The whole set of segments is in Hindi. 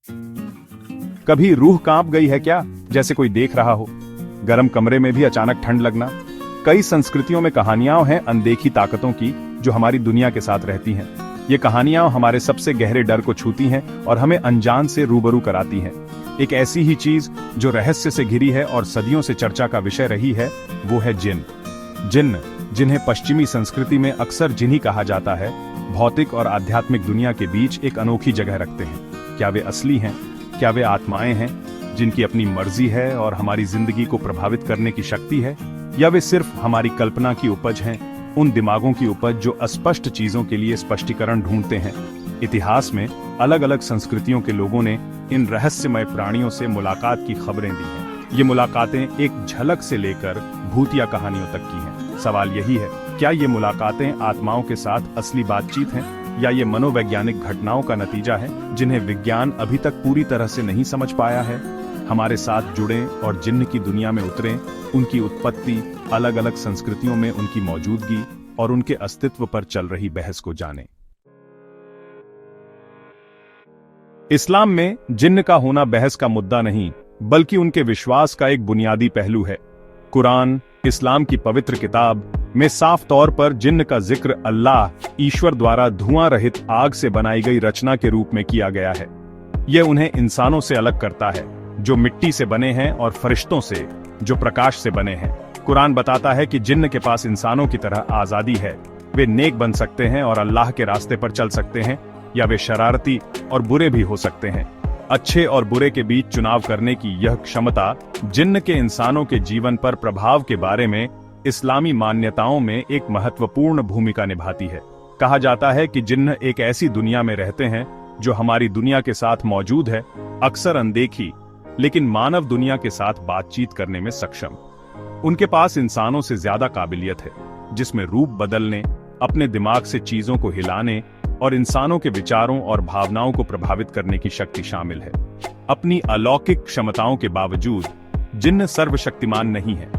कभी रूह कांप गई है क्या, जैसे कोई देख रहा हो? गर्म कमरे में भी अचानक ठंड लगना। कई संस्कृतियों में कहानियां हैं अनदेखी ताकतों की जो हमारी दुनिया के साथ रहती हैं। ये कहानियां हमारे सबसे गहरे डर को छूती हैं और हमें अनजान से रूबरू कराती हैं। एक ऐसी ही चीज जो रहस्य से घिरी है और सदियों से चर्चा का विषय रही है, वो है जिन्न। जिन्न, जिन्हें पश्चिमी संस्कृति में अक्सर जिन्ही कहा जाता है, भौतिक और आध्यात्मिक दुनिया के बीच एक अनोखी जगह रखते हैं। क्या वे असली हैं? क्या वे आत्माएं हैं जिनकी अपनी मर्जी है और हमारी जिंदगी को प्रभावित करने की शक्ति है, या वे सिर्फ हमारी कल्पना की उपज हैं, उन दिमागों की उपज जो अस्पष्ट चीजों के लिए स्पष्टीकरण ढूंढते हैं? इतिहास में अलग अलग संस्कृतियों के लोगों ने इन रहस्यमय प्राणियों से मुलाकात की खबरें दी हैं। ये मुलाकातें एक झलक से लेकर भूतिया कहानियों तक की हैं। सवाल यही है, क्या ये मुलाकातें आत्माओं के साथ असली बातचीत हैं, या ये मनोवैज्ञानिक घटनाओं का नतीजा है जिन्हें विज्ञान अभी तक पूरी तरह से नहीं समझ पाया है? हमारे साथ जुड़ें और जिन्न की दुनिया में उतरें, उनकी उत्पत्ति, अलग अलग संस्कृतियों में उनकी मौजूदगी और उनके अस्तित्व पर चल रही बहस को जानें। इस्लाम में जिन्न का होना बहस का मुद्दा नहीं, बल्कि उनके विश्वास का एक बुनियादी पहलू है। कुरान, इस्लाम की पवित्र किताब में साफ तौर पर जिन्न का जिक्र अल्लाह, ईश्वर द्वारा धुआं रहित आग से बनाई गई रचना के रूप में किया गया है। यह उन्हें इंसानों से अलग करता है, जो मिट्टी से बने हैं, और फरिश्तों से, जो प्रकाश से बने हैं। कुरान बताता है कि जिन्न के पास इंसानों की तरह आजादी है। वे नेक बन सकते हैं और अल्लाह के रास्ते पर चल सकते हैं, या वे शरारती और बुरे भी हो सकते हैं। अच्छे और बुरे के बीच चुनाव करने की यह क्षमता जिन्न के इंसानों के जीवन पर प्रभाव के बारे में इस्लामी मान्यताओं में एक महत्वपूर्ण भूमिका निभाती है। कहा जाता है कि जिन्न एक ऐसी दुनिया में रहते हैं जो हमारी दुनिया के साथ मौजूद है, अक्सर अनदेखी, लेकिन मानव दुनिया के साथ बातचीत करने में सक्षम। उनके पास इंसानों से ज्यादा काबिलियत है, जिसमें रूप बदलने, अपने दिमाग से चीजों को हिलाने और इंसानों के विचारों और भावनाओं को प्रभावित करने की शक्ति शामिल है। अपनी अलौकिक क्षमताओं के बावजूद जिन्न सर्वशक्तिमान नहीं है।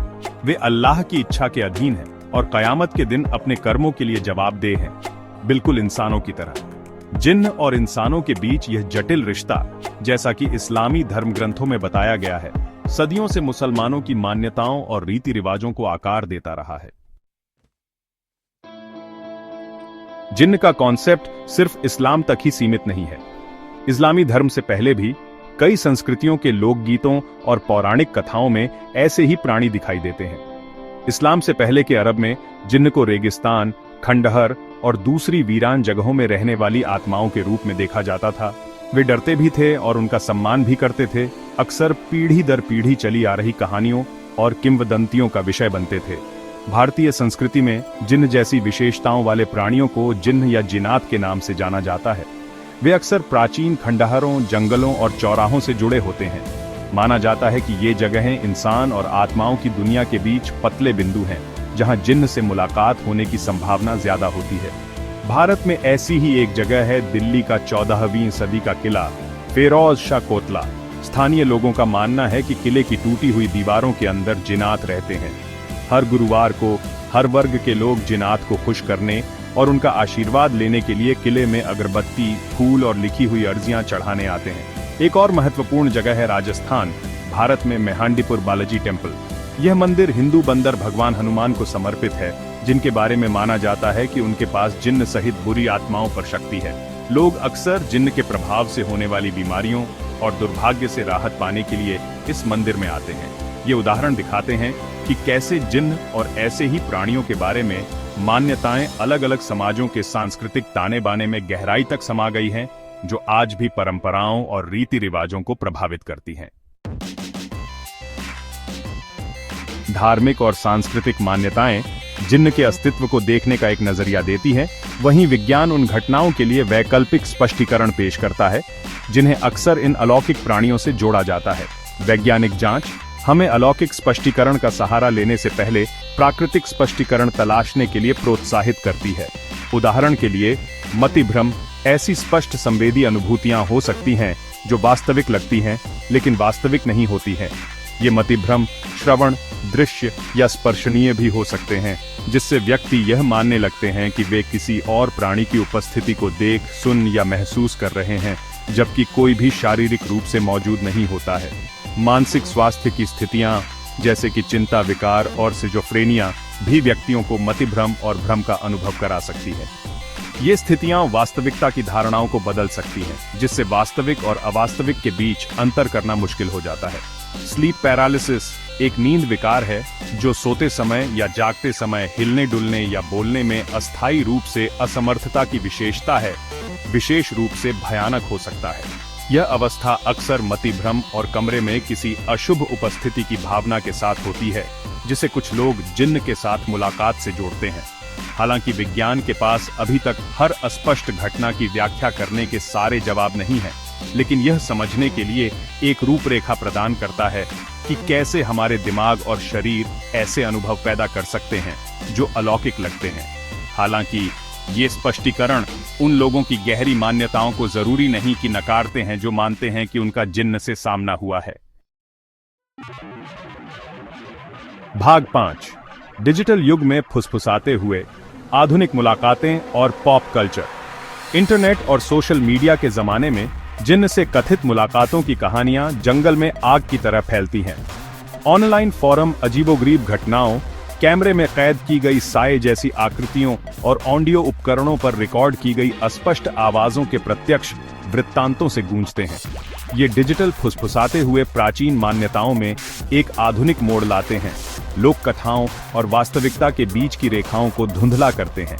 वे अल्लाह की इच्छा के अधीन हैं और कयामत के दिन अपने कर्मों के लिए जवाबदेह हैं, बिल्कुल इंसानों की तरह। जिन्न और इंसानों के बीच यह जटिल रिश्ता, जैसा कि इस्लामी धर्म ग्रंथों में बताया गया है, सदियों से मुसलमानों की मान्यताओं और रीति रिवाजों को आकार देता रहा है। जिन्न का कॉन्सेप्ट सिर्फ इस्लाम तक ही सीमित नहीं है। इस्लामी धर्म से पहले भी कई संस्कृतियों के लोकगीतों और पौराणिक कथाओं में ऐसे ही प्राणी दिखाई देते हैं। इस्लाम से पहले के अरब में जिन्न को रेगिस्तान, खंडहर और दूसरी वीरान जगहों में रहने वाली आत्माओं के रूप में देखा जाता था। वे डरते भी थे और उनका सम्मान भी करते थे। अक्सर पीढ़ी दर पीढ़ी चली आ रही कहानियों और किंवदंतियों का विषय बनते थे। भारतीय संस्कृति में जिन्न जैसी विशेषताओं वाले प्राणियों को जिन्न या जिनात के नाम से जाना जाता है। वे अक्सर प्राचीन खंडहरों, जंगलों और चौराहों से जुड़े होते हैं। माना जाता है कि ये जगहें इंसान और आत्माओं की दुनिया के बीच पतले बिंदु हैं, जहां जिन्न से मुलाकात होने की संभावना ज्यादा होती है। भारत में ऐसी ही एक जगह है दिल्ली का 14वीं सदी का किला फेरोज शाह कोतला। स्थानीय लोगों का मानना है कि किले की टूटी हुई दीवारों के अंदर जिनात रहते हैं। हर गुरुवार को हर वर्ग के लोग जिनात को खुश करने और उनका आशीर्वाद लेने के लिए किले में अगरबत्ती, फूल और लिखी हुई अर्जियां चढ़ाने आते हैं। एक और महत्वपूर्ण जगह है राजस्थान, भारत में मेहांडीपुर बालाजी टेम्पल। यह मंदिर हिंदू बंदर भगवान हनुमान को समर्पित है, जिनके बारे में माना जाता है कि उनके पास जिन्न सहित बुरी आत्माओं पर शक्ति है। लोग अक्सर जिन्न के प्रभाव से होने वाली बीमारियों और दुर्भाग्य से राहत पाने के लिए इस मंदिर में आते हैं। ये उदाहरण दिखाते हैं कि कैसे जिन्न और ऐसे ही प्राणियों के बारे में मान्यताएं अलग अलग समाजों के सांस्कृतिक ताने बाने में गहराई तक समा गई हैं, जो आज भी परंपराओं और रीति रिवाजों को प्रभावित करती हैं। धार्मिक और सांस्कृतिक मान्यताएं जिन्न के अस्तित्व को देखने का एक नजरिया देती है, वहीं विज्ञान उन घटनाओं के लिए वैकल्पिक स्पष्टीकरण पेश करता है जिन्हें अक्सर इन अलौकिक प्राणियों से जोड़ा जाता है। वैज्ञानिक जांच हमें अलौकिक स्पष्टीकरण का सहारा लेने से पहले प्राकृतिक स्पष्टीकरण तलाशने के लिए प्रोत्साहित करती है। उदाहरण के लिए, मतिभ्रम ऐसी स्पष्ट संवेदी अनुभूतियां हो सकती हैं जो वास्तविक लगती हैं लेकिन वास्तविक नहीं होती हैं। ये मतिभ्रम श्रवण, दृश्य या स्पर्शनीय भी हो सकते हैं। जिससे व्यक्ति यह मानने लगते हैं कि वे किसी और प्राणी की उपस्थिति को देख, सुन या महसूस कर रहे हैं, जबकि कोई भी शारीरिक रूप से मौजूद नहीं होता है। मानसिक स्वास्थ्य की स्थितियां जैसे कि चिंता विकार और सिजोफ्रेनिया भी व्यक्तियों को मतिभ्रम और भ्रम का अनुभव करा सकती है। ये स्थितियां वास्तविकता की धारणाओं को बदल सकती हैं, जिससे वास्तविक और अवास्तविक के बीच अंतर करना मुश्किल हो जाता है। स्लीप पैरालिसिस एक नींद विकार है जो सोते समय या जागते समय हिलने डुलने या बोलने में अस्थायी रूप से असमर्थता की विशेषता है, विशेष रूप से भयानक हो सकता है। यह अवस्था अक्सर मतिभ्रम और कमरे में किसी अशुभ उपस्थिति की भावना के साथ होती है, जिसे कुछ लोग जिन्न के साथ मुलाकात से जोड़ते हैं। हालांकि विज्ञान के पास अभी तक हर अस्पष्ट घटना की व्याख्या करने के सारे जवाब नहीं हैं, लेकिन यह समझने के लिए एक रूपरेखा प्रदान करता है कि कैसे हमारे दिमाग और शरीर ऐसे अनुभव पैदा कर सकते हैं जो अलौकिक लगते हैं। हालांकि ये स्पष्टीकरण उन लोगों की गहरी मान्यताओं को जरूरी नहीं कि नकारते हैं जो मानते हैं कि उनका जिन्न से सामना हुआ है। भाग 5, डिजिटल युग में फुसफुसाते हुए आधुनिक मुलाकातें और पॉप कल्चर। इंटरनेट और सोशल मीडिया के जमाने में जिन्न से कथित मुलाकातों की कहानियां जंगल में आग की तरह फैलती हैं। ऑनलाइन फोरम अजीबोगरीब घटनाओं, कैमरे में कैद की गई साए जैसी आकृतियों और ऑडियो उपकरणों पर रिकॉर्ड की गई अस्पष्ट आवाजों के प्रत्यक्ष वृत्तांतों से गूंजते हैं। ये डिजिटल फुसफुसाते हुए प्राचीन मान्यताओं में एक आधुनिक मोड़ लाते हैं, लोक कथाओं और वास्तविकता के बीच की रेखाओं को धुंधला करते हैं।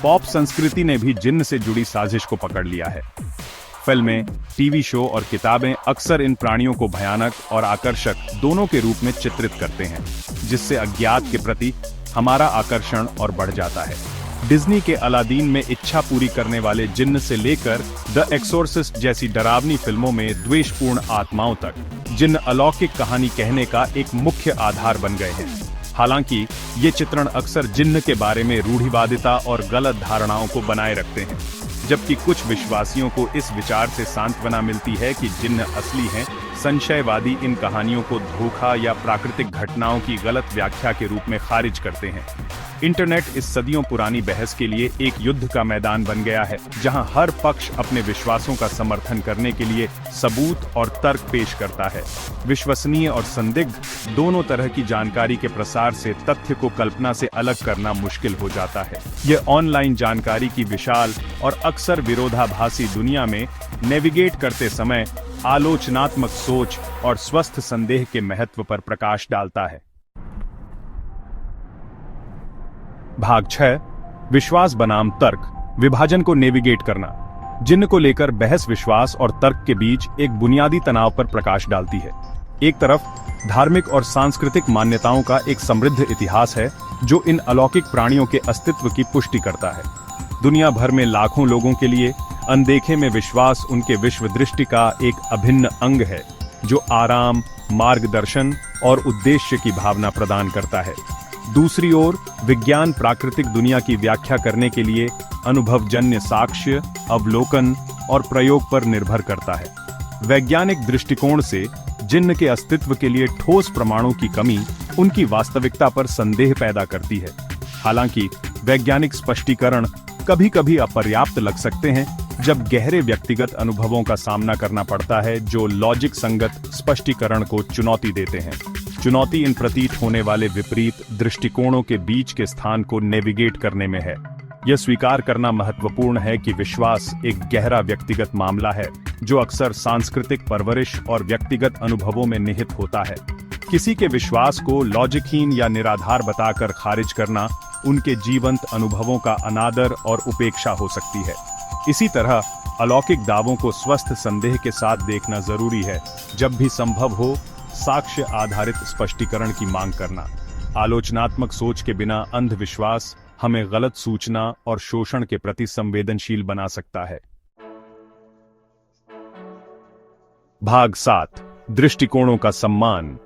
पॉप संस्कृति ने भी जिन्न से जुड़ी साजिश को पकड़ लिया है। फिल्में, टीवी शो और किताबें अक्सर इन प्राणियों को भयानक और आकर्षक दोनों के रूप में चित्रित करते हैं, जिससे अज्ञात के प्रति हमारा आकर्षण और बढ़ जाता है। डिज्नी के अलादीन में इच्छा पूरी करने वाले जिन्न से लेकर द एक्सोर्सिस्ट जैसी डरावनी फिल्मों में द्वेषपूर्ण आत्माओं तक, जिन्न अलौकिक कहानी कहने का एक मुख्य आधार बन गए हैं। हालांकि ये चित्रण अक्सर जिन्न के बारे में रूढ़िवादिता और गलत धारणाओं को बनाए रखते हैं, जबकि कुछ विश्वासियों को इस विचार से सांत्वना मिलती है कि जिन्न असली हैं। संशयवादी इन कहानियों को धोखा या प्राकृतिक घटनाओं की गलत व्याख्या के रूप में खारिज करते हैं। इंटरनेट इस सदियों पुरानी बहस के लिए एक युद्ध का मैदान बन गया है, जहां हर पक्ष अपने विश्वासों का समर्थन करने के लिए सबूत और तर्क पेश करता है। विश्वसनीय और संदिग्ध दोनों तरह की जानकारी के प्रसार से तथ्य को कल्पना से अलग करना मुश्किल हो जाता है। यह ऑनलाइन जानकारी की विशाल और अक्सर विरोधाभासी दुनिया में नेविगेट करते समय आलोचनात्मक सोच और स्वस्थ संदेह के महत्व पर प्रकाश डालता है। भाग 6, विश्वास बनाम तर्क, विभाजन को नेविगेट करना। जिन्न को लेकर बहस विश्वास और तर्क के बीच एक बुनियादी तनाव पर प्रकाश डालती है। एक तरफ धार्मिक और सांस्कृतिक मान्यताओं का एक समृद्ध इतिहास है जो इन अलौकिक प्राणियों के अस्तित्व की पुष्टि करता है। दुनिया भर में लाखों लोगों के लिए अनदेखे में विश्वास उनके विश्व दृष्टि का एक अभिन्न अंग है, जो आराम, मार्गदर्शन और उद्देश्य की भावना प्रदान करता है। दूसरी ओर विज्ञान प्राकृतिक दुनिया की व्याख्या करने के लिए अनुभवजन्य साक्ष्य, अवलोकन और प्रयोग पर निर्भर करता है। वैज्ञानिक दृष्टिकोण से जिन्न के अस्तित्व के लिए ठोस प्रमाणों की कमी उनकी वास्तविकता पर संदेह पैदा करती है। हालांकि वैज्ञानिक स्पष्टीकरण कभी-कभी अपर्याप्त लग सकते हैं जब गहरे व्यक्तिगत अनुभवों का सामना करना पड़ता है जो लॉजिक संगत स्पष्टीकरण को चुनौती देते हैं। चुनौती इन प्रतीत होने वाले विपरीत दृष्टिकोणों के बीच के स्थान को नेविगेट करने में है। यह स्वीकार करना महत्वपूर्ण है कि विश्वास एक गहरा व्यक्तिगत मामला है जो अक्सर सांस्कृतिक परवरिश और व्यक्तिगत अनुभवों में निहित होता है। किसी के विश्वास को लॉजिकहीन या निराधार बताकर खारिज करना उनके जीवंत अनुभवों का अनादर और उपेक्षा हो सकती है। इसी तरह अलौकिक दावों को स्वस्थ संदेह के साथ देखना जरूरी है। जब भी संभव हो, साक्ष्य आधारित स्पष्टीकरण की मांग करना। आलोचनात्मक सोच के बिना अंधविश्वास हमें गलत सूचना और शोषण के प्रति संवेदनशील बना सकता है। भाग 7, दृष्टिकोणों का सम्मान,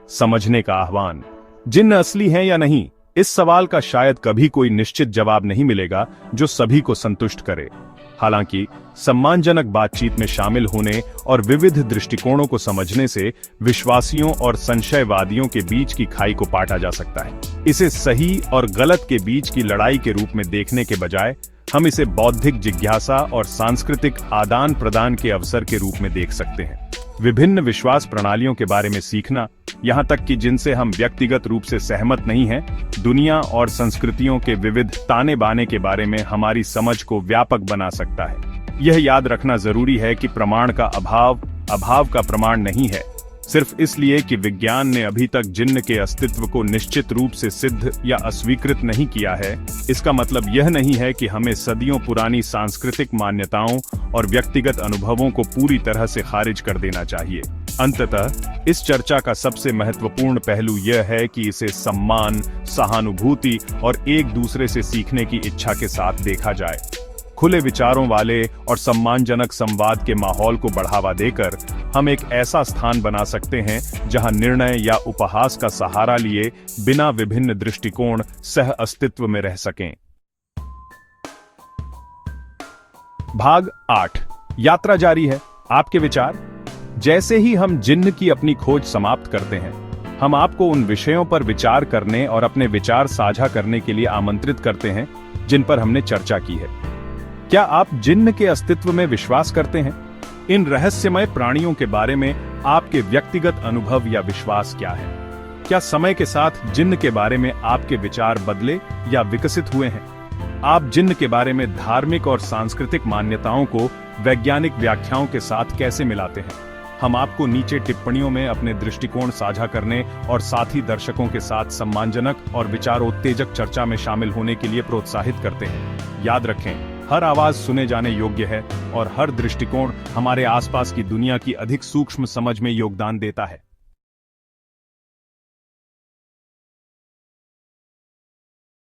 समझने का आह्वान। जिन्न असली हैं या नहीं, इस सवाल का शायद कभी कोई निश्चित जवाब नहीं मिलेगा जो सभी को संतुष्ट करे। हालांकि सम्मानजनक बातचीत में शामिल होने और विविध दृष्टिकोणों को समझने से विश्वासियों और संशयवादियों के बीच की खाई को पाटा जा सकता है। इसे सही और गलत के बीच की लड़ाई के रूप में देखने के बजाय हम इसे बौद्धिक जिज्ञासा और सांस्कृतिक आदान प्रदान के अवसर के रूप में देख सकते हैं। विभिन्न विश्वास प्रणालियों के बारे में सीखना, यहाँ तक कि जिनसे हम व्यक्तिगत रूप से सहमत नहीं हैं, दुनिया और संस्कृतियों के विविध ताने बाने के बारे में हमारी समझ को व्यापक बना सकता है। यह याद रखना जरूरी है कि प्रमाण का अभाव का प्रमाण नहीं है। सिर्फ इसलिए कि विज्ञान ने अभी तक जिन्न के अस्तित्व को निश्चित रूप से सिद्ध या अस्वीकृत नहीं किया है, इसका मतलब यह नहीं है कि हमें सदियों पुरानी सांस्कृतिक मान्यताओं और व्यक्तिगत अनुभवों को पूरी तरह से खारिज कर देना चाहिए। अंततः इस चर्चा का सबसे महत्वपूर्ण पहलू यह है कि इसे सम्मान, सहानुभूति और एक दूसरे से सीखने की इच्छा के साथ देखा जाए। खुले विचारों वाले और सम्मानजनक संवाद के माहौल को बढ़ावा देकर हम एक ऐसा स्थान बना सकते हैं जहां निर्णय या उपहास का सहारा लिए बिना विभिन्न दृष्टिकोण सह अस्तित्व में रह सकें। भाग 8 यात्रा जारी है। आपके विचार। जैसे ही हम जिन्न की अपनी खोज समाप्त करते हैं, हम आपको उन विषयों पर विचार करने और अपने विचार साझा करने के लिए आमंत्रित करते हैं जिन पर हमने चर्चा की है। क्या आप जिन्न के अस्तित्व में विश्वास करते हैं? इन रहस्यमय प्राणियों के बारे में आपके व्यक्तिगत अनुभव या विश्वास क्या है? क्या समय के साथ जिन्न के बारे में आपके विचार बदले या विकसित हुए हैं? आप जिन्न के बारे में धार्मिक और सांस्कृतिक मान्यताओं को वैज्ञानिक व्याख्याओं के साथ कैसे मिलाते हैं? हम आपको नीचे टिप्पणियों में अपने दृष्टिकोण साझा करने और साथी दर्शकों के साथ सम्मानजनक और विचारोत्तेजक चर्चा में शामिल होने के लिए प्रोत्साहित करते हैं। याद रखें, हर आवाज सुने जाने योग्य है और हर दृष्टिकोण हमारे आसपास की दुनिया की अधिक सूक्ष्म समझ में योगदान देता है।